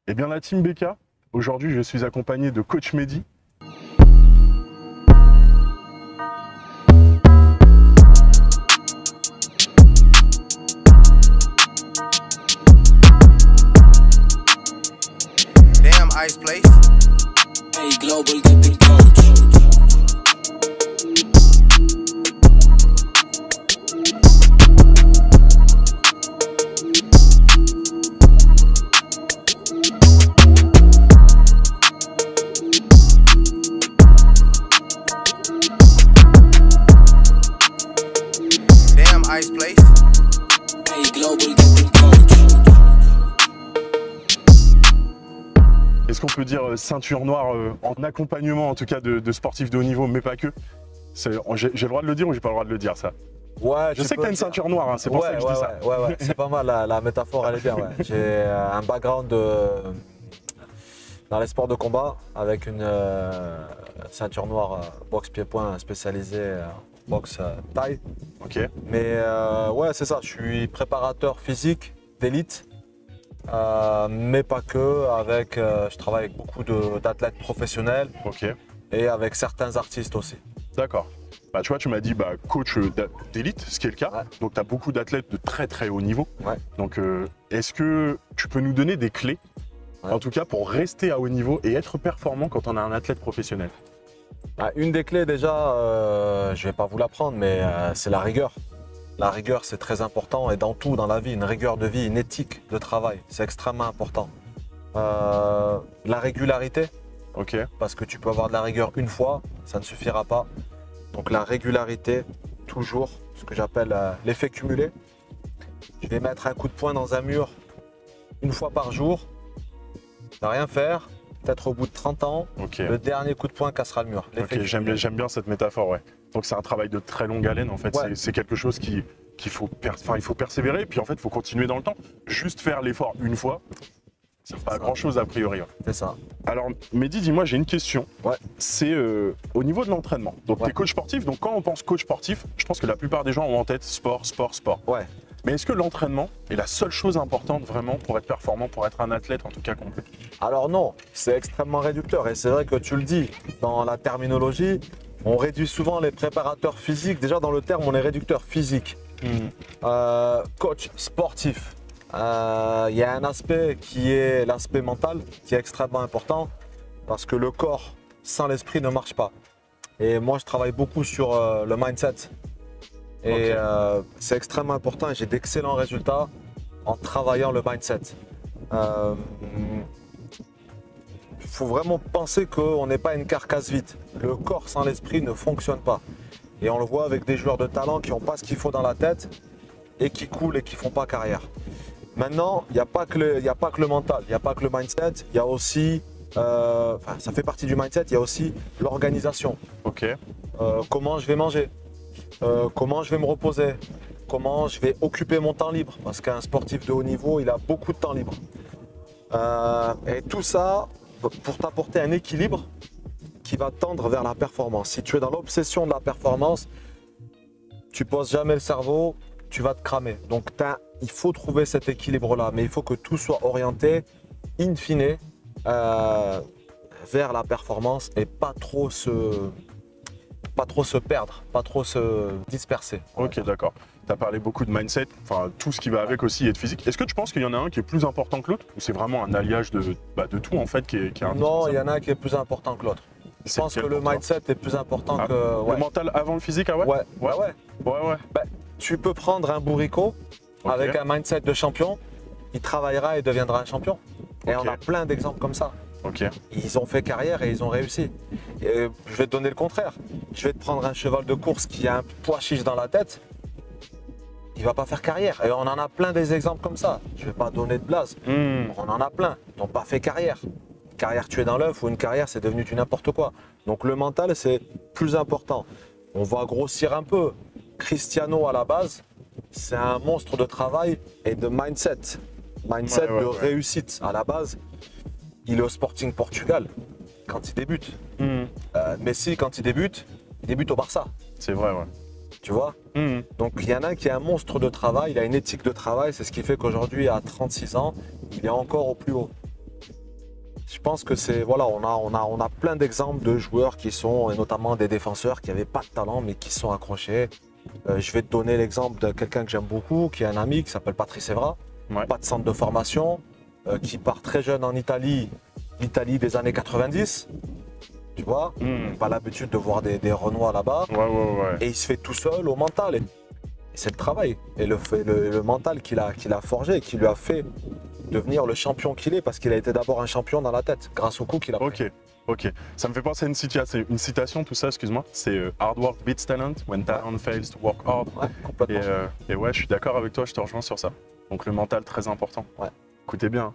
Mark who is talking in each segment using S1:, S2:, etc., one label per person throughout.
S1: Eh bien la team BK, aujourd'hui je suis accompagné de coach Mehdi.
S2: Damn Ice Place.
S3: Hey, Global get the coach.
S2: Damn Ice Place.
S3: Hey, Global get the coach.
S1: Est-ce qu'on peut dire ceinture noire en accompagnement en tout cas de sportifs de haut niveau, mais pas que? J'ai le droit de le dire ou j'ai pas le droit de le dire ça?
S4: Ouais,
S1: Je sais que tu as une ceinture noire, hein, c'est pour ça que je dis ça.
S4: Ouais, c'est pas mal, la métaphore elle est bien. Ouais. J'ai un background dans les sports de combat avec une ceinture noire boxe pied-point spécialisée boxe taille.
S1: Ok,
S4: Mais ouais, c'est ça, je suis préparateur physique d'élite, mais pas que. Je travaille avec beaucoup d'athlètes professionnels
S1: ok,
S4: et avec certains artistes aussi.
S1: d'accord. Bah, tu vois, tu m'as dit coach d'élite, ce qui est le cas.
S4: Ouais.
S1: Donc tu as beaucoup d'athlètes de très très haut niveau.
S4: Ouais.
S1: Donc est-ce que tu peux nous donner des clés,
S4: Ouais.
S1: en tout cas pour rester à haut niveau et être performant quand on a un athlète professionnel?
S4: Une des clés déjà, je vais pas vous l'apprendre, mais c'est la rigueur. La rigueur, c'est très important et dans tout, dans la vie, une rigueur de vie, une éthique de travail, c'est extrêmement important. La régularité,
S1: Ok,
S4: parce que tu peux avoir de la rigueur une fois, ça ne suffira pas. Donc la régularité, toujours, ce que j'appelle l'effet cumulé. Je vais mettre un coup de poing dans un mur une fois par jour, ne rien faire, peut-être au bout de 30 ans,
S1: ok.
S4: le dernier coup de poing cassera le mur. L'effet
S1: Ok,
S4: cumulé.
S1: j'aime bien cette métaphore, ouais. Donc c'est un travail de très longue haleine en fait,
S4: Ouais.
S1: c'est quelque chose qu'il faut, il faut persévérer, puis en fait il faut continuer dans le temps. Juste faire l'effort une fois, ça ne fait pas grand chose a priori. Ouais.
S4: C'est ça.
S1: Alors Mehdi, dis-moi, j'ai une question.
S4: Ouais.
S1: C'est au niveau de l'entraînement. Donc
S4: Ouais.
S1: tu es coach sportif, donc quand on pense coach sportif, je pense que la plupart des gens ont en tête sport, sport, sport.
S4: Ouais.
S1: Mais est-ce que l'entraînement est la seule chose importante vraiment pour être performant, pour être un athlète en tout cas complet?
S4: Alors non, c'est extrêmement réducteur et c'est vrai que tu le dis, dans la terminologie, on réduit souvent les préparateurs physiques. Déjà dans le terme, on est réducteur physique. Coach sportif, il y a un aspect qui est l'aspect mental, qui est extrêmement important parce que le corps sans l'esprit ne marche pas. Et moi, je travaille beaucoup sur le mindset. Et
S1: Ok.
S4: c'est extrêmement important et j'ai d'excellents résultats en travaillant le mindset. Il faut vraiment penser qu'on n'est pas une carcasse vide. Le corps sans l'esprit ne fonctionne pas. Et on le voit avec des joueurs de talent qui n'ont pas ce qu'il faut dans la tête et qui coulent et qui ne font pas carrière. Maintenant, il n'y a pas que le mental, il n'y a pas que le mindset, il y a aussi, ça fait partie du mindset, il y a aussi l'organisation.
S1: Ok,
S4: Comment je vais manger, comment je vais me reposer, comment je vais occuper mon temps libre. Parce qu'un sportif de haut niveau, il a beaucoup de temps libre. Et tout ça pour t'apporter un équilibre qui va tendre vers la performance. Si tu es dans l'obsession de la performance, tu poses jamais le cerveau, tu vas te cramer. Donc il faut trouver cet équilibre-là, mais il faut que tout soit orienté, in fine, vers la performance et pas trop se perdre, pas trop se disperser.
S1: ok, d'accord. Tu as parlé beaucoup de mindset, enfin tout ce qui va avec aussi et de physique. Est-ce que tu penses qu'il y en a un qui est plus important que l'autre ou c'est vraiment un alliage de tout en fait qui est
S4: Non,
S1: indispensable?
S4: il y en a un qui est plus important que l'autre. Je
S1: C'est
S4: pense que
S1: lequel
S4: le
S1: pour toi?
S4: mindset est plus important
S1: Ah,
S4: que...
S1: Le
S4: Ouais.
S1: mental avant le physique, ah ouais?
S4: Ouais.
S1: Ouais.
S4: Tu peux prendre un bourricot
S1: Ok.
S4: avec un mindset de champion, il travaillera et deviendra un champion. Et
S1: Ok.
S4: on a plein d'exemples comme ça.
S1: Ok,
S4: Ils ont fait carrière et ils ont réussi. Et je vais te donner le contraire. Je vais te prendre un cheval de course qui a un pois chiche dans la tête, il va pas faire carrière. Et on en a plein des exemples comme ça. Je vais pas donner de blase. On en a plein. Ils n'ont pas fait carrière. Une carrière tuée dans l'œuf ou une carrière c'est devenu du n'importe quoi. Donc le mental c'est plus important. On va grossir un peu. Cristiano à la base, c'est un monstre de travail et de mindset. Mindset
S1: Ouais,
S4: de
S1: ouais.
S4: réussite. À la base, il est au Sporting Portugal quand il débute. Messi, quand il débute au Barça.
S1: c'est vrai, ouais.
S4: Tu vois? Donc il y en a un qui est un monstre de travail, il a une éthique de travail, c'est ce qui fait qu'aujourd'hui, à 36 ans, il est encore au plus haut. Je pense que c'est, voilà, on a plein d'exemples de joueurs qui sont, et notamment des défenseurs qui n'avaient pas de talent mais qui sont accrochés. Je vais te donner l'exemple de quelqu'un que j'aime beaucoup, qui est un ami, qui s'appelle Patrice Evra.
S1: Ouais.
S4: Pas de centre de formation, qui part très jeune en Italie, l'Italie des années 90. Tu vois, pas l'habitude de voir des Renois là-bas.
S1: Ouais.
S4: Et il se fait tout seul au mental. Et c'est le travail et le mental qu'il a forgé, qui lui a fait devenir le champion qu'il est, parce qu'il a été d'abord un champion dans la tête, grâce au coup qu'il a pris.
S1: Ok. Ça me fait penser à une citation, tout ça, excuse-moi. C'est hard work beats talent, when talent fails to work hard.
S4: Ouais, complètement.
S1: Et ouais, je suis d'accord avec toi, je te rejoins sur ça. Donc le mental, très important.
S4: Ouais.
S1: Écoutez bien.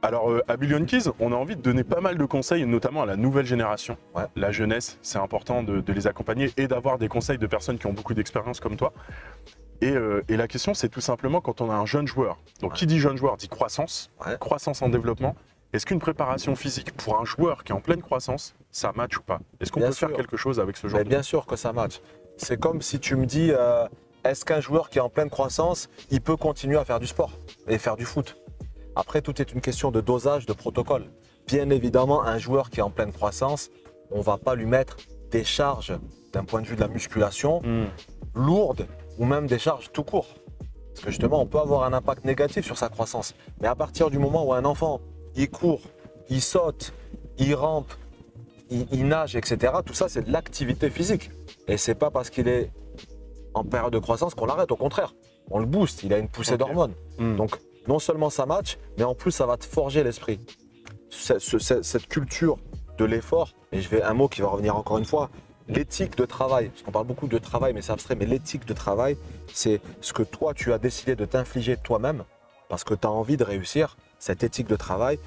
S1: Alors, à Billion Keys, on a envie de donner pas mal de conseils, notamment à la nouvelle génération.
S4: Ouais.
S1: La jeunesse, c'est important de les accompagner et d'avoir des conseils de personnes qui ont beaucoup d'expérience comme toi. Et la question, c'est tout simplement quand on a un jeune joueur. Donc, qui dit jeune joueur dit croissance, croissance en développement. Est-ce qu'une préparation physique pour un joueur qui est en pleine croissance, ça match ou pas? Est-ce qu'on peut faire quelque chose avec ce genre de...
S4: Bien sûr que ça match. C'est comme si tu me dis, est-ce qu'un joueur qui est en pleine croissance, il peut continuer à faire du sport et faire du foot? Après, tout est une question de dosage, de protocole. Bien évidemment, un joueur qui est en pleine croissance, on ne va pas lui mettre des charges d'un point de vue de la musculation lourdes ou même des charges tout court. Parce que justement, on peut avoir un impact négatif sur sa croissance. Mais à partir du moment où un enfant, il court, il saute, il rampe, il nage, etc., tout ça, c'est de l'activité physique. Et ce n'est pas parce qu'il est en période de croissance qu'on l'arrête. Au contraire, on le booste, il a une poussée d'hormones. Donc, non seulement ça match, mais en plus ça va te forger l'esprit. Cette culture de l'effort, et un mot qui va revenir encore une fois, l'éthique de travail. Parce qu'on parle beaucoup de travail, mais c'est abstrait, mais l'éthique de travail, c'est ce que toi tu as décidé de t'infliger toi-même, parce que tu as envie de réussir. Cette éthique de travail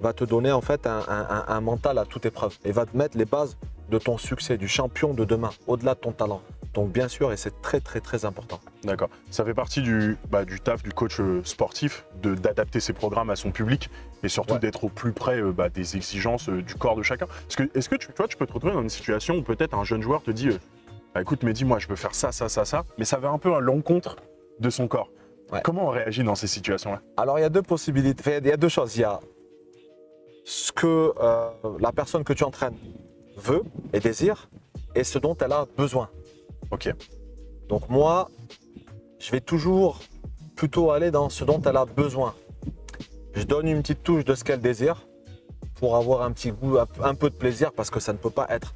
S4: va te donner en fait un mental à toute épreuve et va te mettre les bases de ton succès, du champion de demain, au-delà de ton talent. Donc bien sûr, et c'est très important.
S1: D'accord. Ça fait partie du taf du coach sportif, d'adapter ses programmes à son public et surtout d'être au plus près des exigences du corps de chacun. Est-ce que tu peux te retrouver dans une situation où peut-être un jeune joueur te dit écoute Mehdi, moi je veux faire ça, mais ça va un peu à l'encontre de son corps. Ouais. Comment on réagit dans ces situations-là?
S4: Alors il y a deux possibilités, il y a deux choses. Il y a ce que la personne que tu entraînes veut et désire et ce dont elle a besoin.
S1: Ok.
S4: Donc moi, je vais toujours plutôt aller dans ce dont elle a besoin. Je donne une petite touche de ce qu'elle désire pour avoir un petit goût, un peu de plaisir, parce que ça ne peut pas être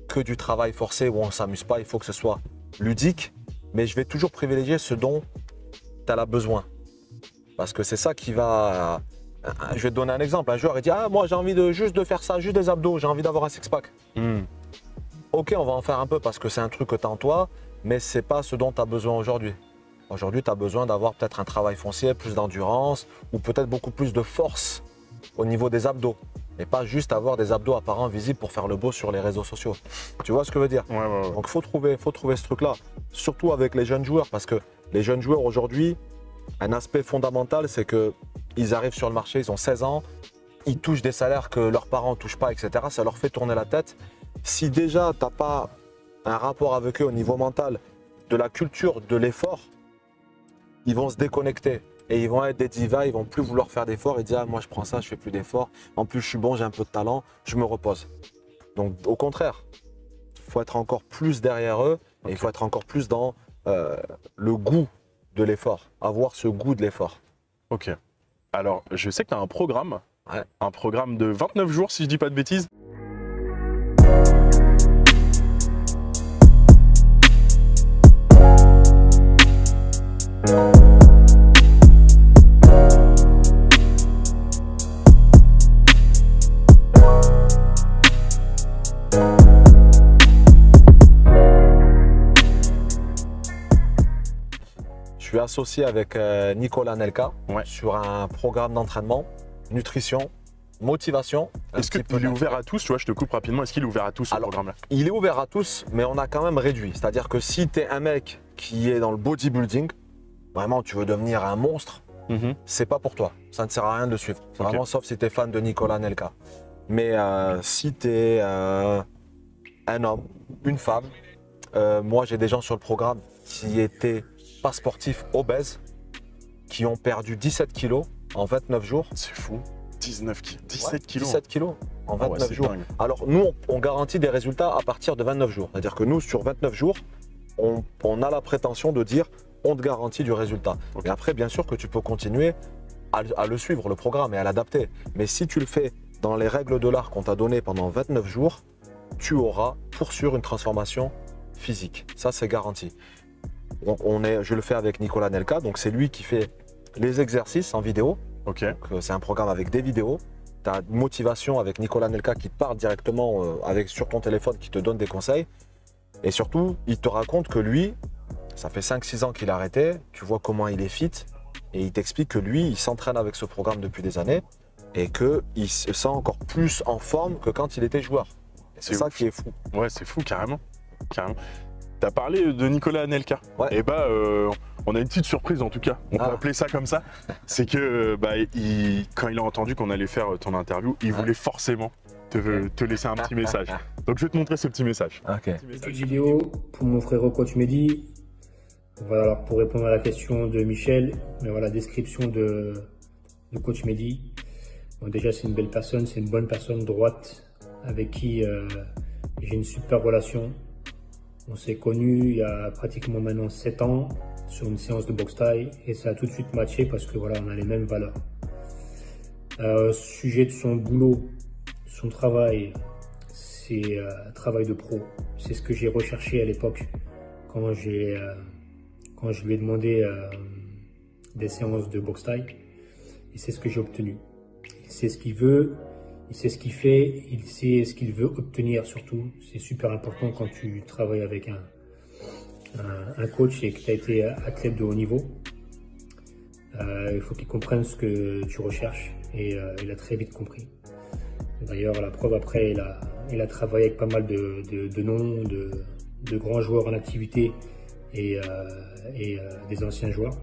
S4: que du travail forcé où on ne s'amuse pas, il faut que ce soit ludique. Mais je vais toujours privilégier ce dont elle a besoin. Parce que c'est ça qui va... Je vais te donner un exemple. Un joueur il dit « Ah, moi j'ai envie juste de faire ça, juste des abdos, j'ai envie d'avoir un six-pack. Ok, on va en faire un peu parce que c'est un truc que tu as en toi, mais ce n'est pas ce dont tu as besoin aujourd'hui. Aujourd'hui, tu as besoin d'avoir peut-être un travail foncier, plus d'endurance ou peut-être beaucoup plus de force au niveau des abdos. Et pas juste avoir des abdos apparents visibles pour faire le beau sur les réseaux sociaux. Tu vois ce que je veux dire?
S1: Ouais.
S4: Donc, faut trouver ce truc-là, surtout avec les jeunes joueurs, parce que les jeunes joueurs aujourd'hui, un aspect fondamental, c'est qu'ils arrivent sur le marché, ils ont 16 ans, ils touchent des salaires que leurs parents ne touchent pas, etc. Ça leur fait tourner la tête. Si déjà, tu n'as pas un rapport avec eux au niveau mental, de la culture de l'effort, ils vont se déconnecter. Et ils vont être des divas, ils vont plus vouloir faire d'efforts. Ils disent « Ah, moi je prends ça, je fais plus d'efforts. En plus, je suis bon, j'ai un peu de talent, je me repose. » Donc, au contraire, il faut être encore plus derrière eux et il faut être encore plus dans le goût de l'effort, avoir ce goût de l'effort.
S1: Ok. Alors, je sais que tu as un programme de 29 jours, si je dis pas de bêtises.
S4: Je suis associé avec Nicolas Nelka sur un programme d'entraînement, nutrition, motivation.
S1: Est-ce qu'il est ouvert à tous? Tu vois, je te coupe rapidement. Est-ce qu'il est ouvert à tous ce programme-là?
S4: Il est ouvert à tous, mais on a quand même réduit. C'est-à-dire que si tu es un mec qui est dans le bodybuilding, vraiment tu veux devenir un monstre, c'est pas pour toi. Ça ne sert à rien de le suivre. Vraiment, sauf si tu es fan de Nicolas Nelka. Mais si tu es un homme, une femme, moi j'ai des gens sur le programme qui étaient pas sportifs, obèses, qui ont perdu 17 kilos en 29 jours.
S1: C'est fou. 17 kilos.
S4: 17 kilos en
S1: Ah ouais,
S4: 29
S1: c'est
S4: jours.
S1: dingue.
S4: Alors nous, on garantit des résultats à partir de 29 jours. C'est-à-dire que nous, sur 29 jours, on a la prétention de dire on te garantit du résultat.
S1: Ok.
S4: Et après, bien sûr que tu peux continuer à le suivre, le programme, et à l'adapter. Mais si tu le fais dans les règles de l'art qu'on t'a données pendant 29 jours, tu auras pour sûr une transformation physique. Ça, c'est garanti. Je le fais avec Nicolas Nelka, donc c'est lui qui fait les exercices en vidéo.
S1: Ok.
S4: Donc, c'est un programme avec des vidéos. Tu as une motivation avec Nicolas Nelka qui te parle directement sur ton téléphone, qui te donne des conseils. Et surtout, il te raconte que lui, ça fait 5-6 ans qu'il a arrêté. Tu vois comment il est fit. Et il t'explique que lui, il s'entraîne avec ce programme depuis des années et qu'il se sent encore plus en forme que quand il était joueur. Et c'est
S1: C'est
S4: ça
S1: ouf.
S4: qui est fou.
S1: Ouais, c'est fou, carrément. Carrément. T'as parlé de Nicolas Anelka.
S4: Ouais.
S1: Et bah, on a une petite surprise en tout cas. On peut
S4: Ah.
S1: appeler ça comme ça. C'est que quand il a entendu qu'on allait faire ton interview, il voulait forcément te laisser un petit message. Donc je vais te montrer ce petit message.
S4: Ok.
S2: Petite vidéo pour mon frère Coach Mehdi. Voilà, alors pour répondre à la question de Michel, mais voilà, description de Coach Mehdi. Bon, déjà, c'est une belle personne, c'est une bonne personne droite avec qui j'ai une super relation. On s'est connus il y a pratiquement maintenant 7 ans sur une séance de boxe thaï et ça a tout de suite matché parce que voilà, on a les mêmes valeurs. Sujet de son boulot, son travail, c'est travail de pro. C'est ce que j'ai recherché à l'époque quand je lui ai demandé des séances de boxe thaï. Et c'est ce que j'ai obtenu. Il sait ce qu'il veut, il sait ce qu'il fait, il sait ce qu'il veut obtenir surtout. C'est super important quand tu travailles avec un coach et que tu as été athlète de haut niveau. Il faut qu'il comprenne ce que tu recherches et il a très vite compris. D'ailleurs, la preuve après, il a travaillé avec pas mal de noms, de grands joueurs en activité et des anciens joueurs.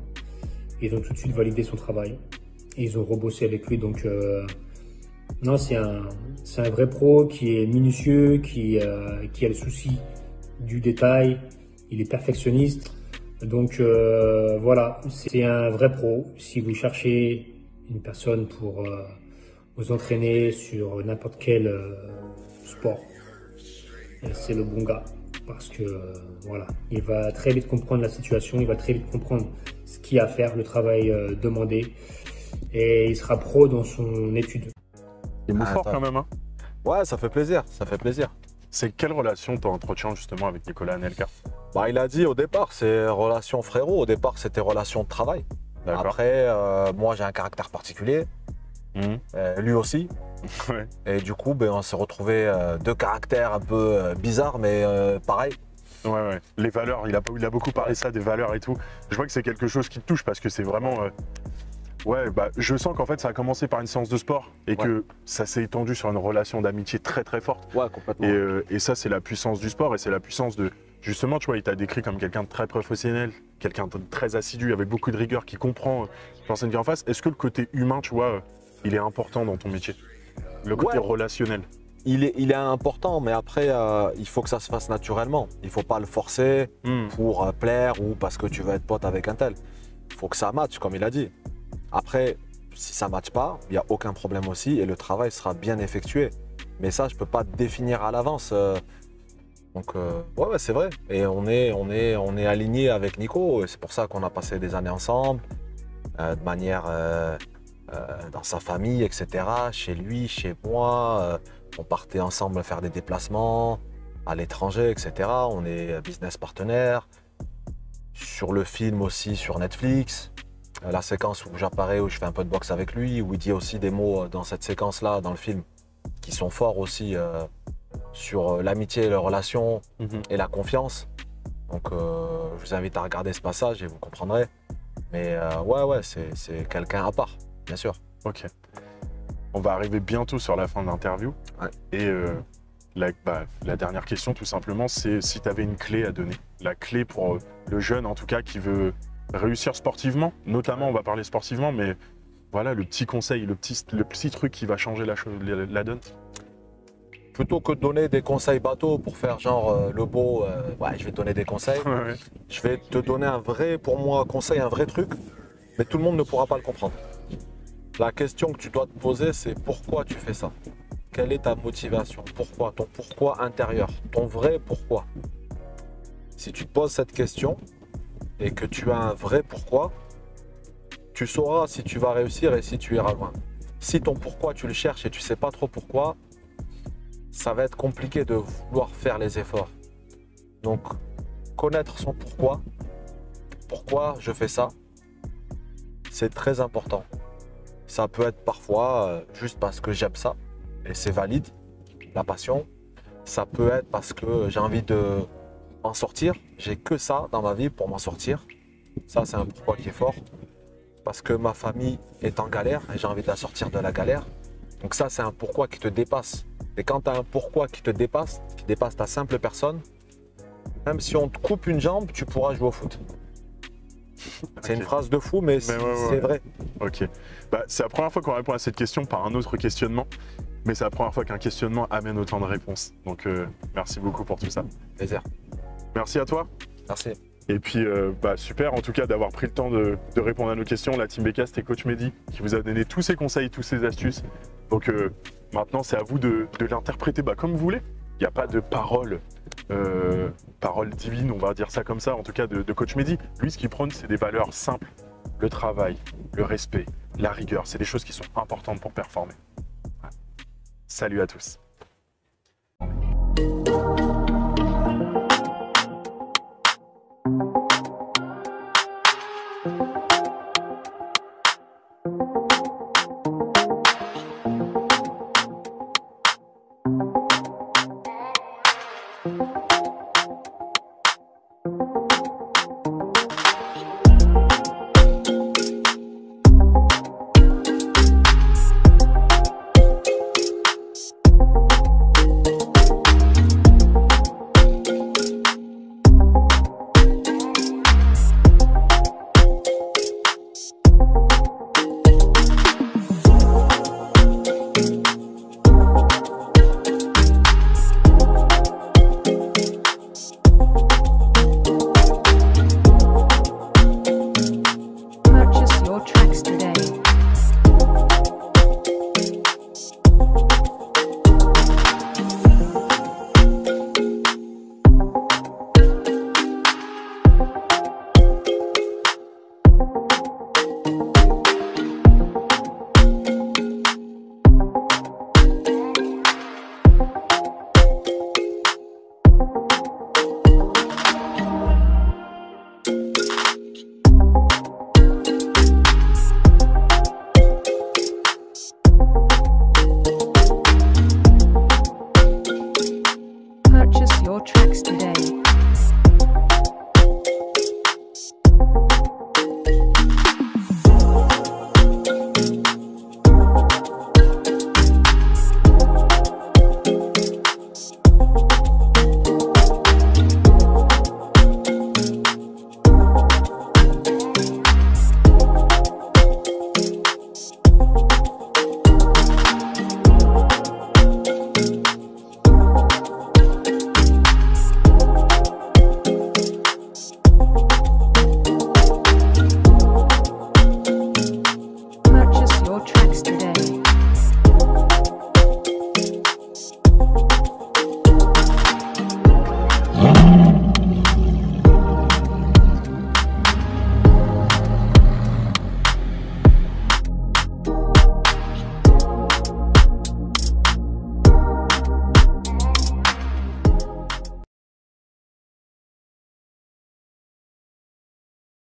S2: Ils ont tout de suite validé son travail et ils ont rebossé avec lui. Donc, non, c'est un vrai pro qui est minutieux, qui a le souci du détail. Il est perfectionniste. Donc, voilà, c'est un vrai pro. Si vous cherchez une personne pour vous entraîner sur n'importe quel sport, c'est le bon gars. Parce que voilà, il va très vite comprendre la situation, il va très vite comprendre ce qu'il y a à faire, le travail demandé, et il sera pro dans son étude.
S1: Il move fort
S4: Attends.
S1: quand même. Hein.
S4: Ouais, ça fait plaisir, ça fait plaisir.
S1: C'est quelle relation tu entretiens justement avec Nicolas Anelka?
S4: Bah, il a dit au départ, c'est relation frérot. Au départ, c'était relation de travail.
S1: D'accord.
S4: Après, moi, j'ai un caractère particulier.
S1: Mhm.
S4: Lui aussi.
S1: Ouais.
S4: Et du coup, on s'est retrouvés deux caractères un peu bizarres, mais pareil.
S1: Ouais. Les valeurs, il a beaucoup parlé ça, des valeurs et tout. Je vois que c'est quelque chose qui te touche parce que c'est vraiment. Je sens qu'en fait ça a commencé par une séance de sport et que ça s'est étendu sur une relation d'amitié très très forte.
S4: Ouais, complètement.
S1: Et ça, c'est la puissance du sport et c'est la puissance de. Justement, tu vois, il t'a décrit comme quelqu'un de très professionnel, quelqu'un de très assidu, avec beaucoup de rigueur, qui comprend l'enseigne qui est en face. Est-ce que le côté humain, tu vois, il est important dans ton métier? Le côté relationnel?
S4: Il est important, mais après, il faut que ça se fasse naturellement. Il ne faut pas le forcer pour plaire ou parce que tu veux être pote avec un tel. Il faut que ça matche, comme il a dit. Après, si ça ne matche pas, il n'y a aucun problème aussi et le travail sera bien effectué. Mais ça, je ne peux pas définir à l'avance. Donc, ouais, c'est vrai. Et on est aligné avec Nico. C'est pour ça qu'on a passé des années ensemble, de manière dans sa famille, etc. Chez lui, chez moi. On partait ensemble faire des déplacements à l'étranger, etc. On est business partenaire. Sur le film aussi, sur Netflix. La séquence où j'apparais, où je fais un peu de boxe avec lui, où il dit aussi des mots dans cette séquence-là, dans le film, qui sont forts aussi sur l'amitié, les relations et la confiance. Donc, je vous invite à regarder ce passage et vous comprendrez. Mais ouais, c'est quelqu'un à part, bien sûr.
S1: Ok. On va arriver bientôt sur la fin de l'interview.
S4: Ouais.
S1: Et la dernière question, tout simplement, c'est si tu avais une clé à donner. La clé pour le jeune, en tout cas, qui veut réussir sportivement. Notamment, on va parler sportivement, mais voilà, le petit conseil, le petit truc qui va changer la donne.
S4: Plutôt que de donner des conseils bateaux pour faire genre le beau, je vais te donner des conseils.
S1: Ouais.
S4: Je vais te donner un vrai, pour moi, conseil, un vrai truc, mais tout le monde ne pourra pas le comprendre. La question que tu dois te poser, c'est pourquoi tu fais ça? Quelle est ta motivation? Pourquoi? Ton pourquoi intérieur, ton vrai pourquoi. Si tu te poses cette question et que tu as un vrai pourquoi, tu sauras si tu vas réussir et si tu iras loin. Si ton pourquoi tu le cherches et tu ne sais pas trop pourquoi, ça va être compliqué de vouloir faire les efforts. Donc, connaître son pourquoi je fais ça, c'est très important. Ça peut être parfois juste parce que j'aime ça et c'est valide, la passion. Ça peut être parce que j'ai envie de en sortir. J'ai que ça dans ma vie pour m'en sortir. Ça, c'est un pourquoi qui est fort. Parce que ma famille est en galère et j'ai envie de la sortir de la galère. Donc ça, c'est un pourquoi qui te dépasse. Et quand tu as un pourquoi qui dépasse ta simple personne, même si on te coupe une jambe, tu pourras jouer au foot. C'est une phrase de fou, mais c'est vrai.
S1: Ok. Bah, c'est la première fois qu'on répond à cette question par un autre questionnement, mais c'est la première fois qu'un questionnement amène autant de réponses. Donc, merci beaucoup pour tout ça.
S4: Plaisir.
S1: Merci à toi.
S4: Merci.
S1: Et puis, super en tout cas d'avoir pris le temps de répondre à nos questions. La Team BK, c'était Coach Mehdi qui vous a donné tous ses conseils, tous ses astuces. Donc, maintenant, c'est à vous de l'interpréter comme vous voulez. Il n'y a pas de parole divine, on va dire ça comme ça, en tout cas de Coach Mehdi. Lui, ce qu'il prône, c'est des valeurs simples. Le travail, le respect, la rigueur, c'est des choses qui sont importantes pour performer. Voilà. Salut à tous.